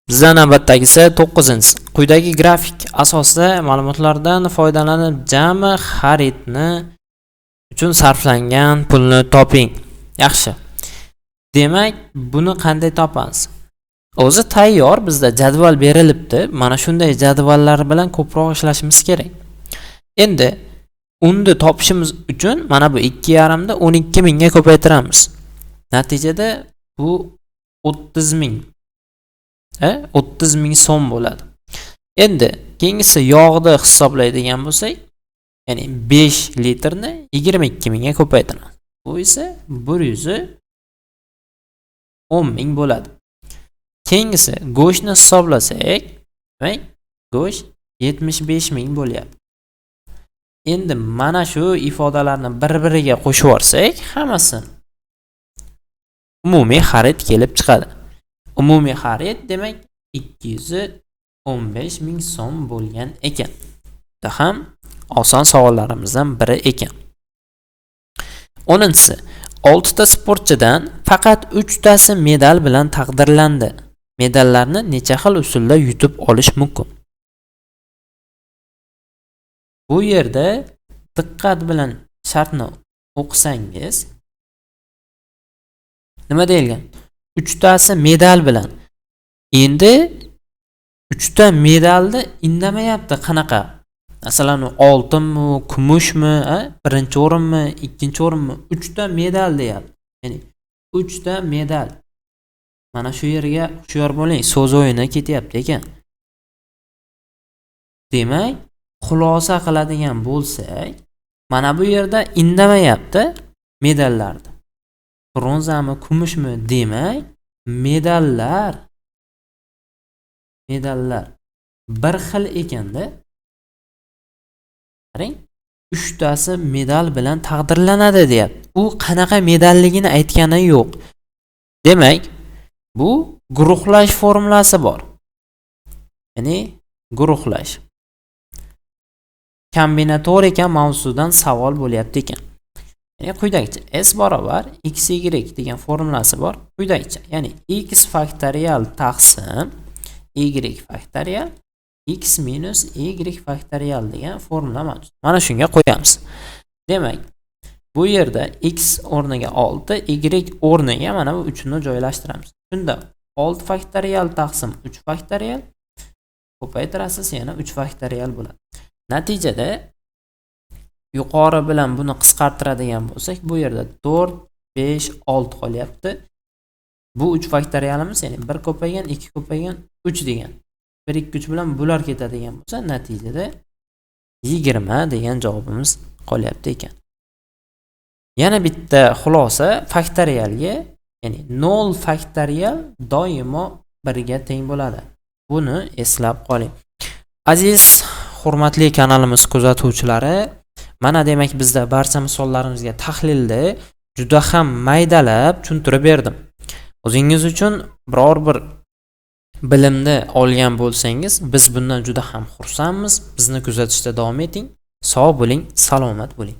Bizda navbatdagisi 9-si. Quyidagi grafik asosida ma'lumotlardan foydalanib jami xaridni uchun sarflangan pulni toping. Yaxshi. Demak, buni qanday topamiz? O'zi tayyor, bizda jadval berilibdi. Mana shunday jadvallar bilan ko'proq ishlashimiz kerak. Endi uni topishimiz uchun mana bu 2,5 da 12,000 ga ko'paytiramiz. Natijada bu 30,000 30,000 so'm bo'ladi. Endi keyingisi yog'ni hisoblaydigan bo'lsak, ya'ni 5 litrni 22,000 ga ko'paytiramiz. Bu esa 110,000 bo'ladi. Keyingisi go'shtni hisoblasak, demak, go'sht 75,000 bo'lyapti. Endi mana shu ifodalarni bir-biriga qo'shib yorsak, hammasi umumiy xarid kelib chiqadi. Umumiy xarid demak 215,000 so'm bo'lgan ekan. Bu ham oson savollarimizdan biri ekan. 10-si. 6 ta sportchidan faqat 3 tasi medal bilan taqdirlandi. Medallarni necha xil usulda yutib olish mumkin? Bu yerda diqqat bilan shartni o'qisangiz, nima deyilgan? 3 tasi medal bilan. Endi 3 ta medalni indamayapti qanaqa? Masalan, oltinmi, kumushmi, birinchi o'rinmi, ikkinchi o'rinmi? 3 ta medal deyapti. Ya'ni 3 ta medal. Mana shu yerga hushyor bo'ling, so'z o'yini ketyapti ekan. Demak, xulosa qiladigan bo'lsak, mana bu yerda indamayapti medallarni. Bronzami, kumushmi? Demak, medallar bir xil ekanda. Qarang, 3 tasi medal bilan taqdirlanadi deyapti. U qanaqa medalligini aytgani yo'q. Demak, bu guruhlash formulasi bor. Ya'ni guruhlash. Kombinatorika mavzudan savol bo'lyapti ekan. Ya'ni quyidagicha s barobar xy degan formulasi bor. Quyidagicha, ya'ni x faktorial taqsim y faktorial x minus y faktorial degan formula mavjud. Mana shunga qo'yamiz. Demak, bu yerda x o'rniga 6, y o'rniga mana bu 3 ni joylashtiramiz. Shunda 6 faktorial taqsim 3 faktorial ko'paytirasiz, yana 3 faktorial bo'ladi. Natijada yuqori bilan buni qisqartiradigan bo'lsak, bu yerda 4, 5, 6 qolyapti. Bu 3 faktorialimiz, ya'ni 1 ko'paygan, 2 ko'paygan, 3 degan. 1 2 3 bilan bular ketadigan bo'lsa, natijada 20 degan javobimiz qolyapti ekan. Yana bitta xulosa faktorialga, ya'ni 0 faktorial doimo 1 ga teng bo'ladi. Buni eslab qoling. Aziz, hurmatli kanalimiz kuzatuvchilari, mana demak bizda barcha misollarimizga tahlilni juda ham maydalab tushuntirib berdim. O'zingiz uchun biror bir bilimni olgan bo'lsangiz, biz bundan juda ham xursandmiz. Bizni kuzatishda davom eting. Sog' bo'ling, salomat bo'ling.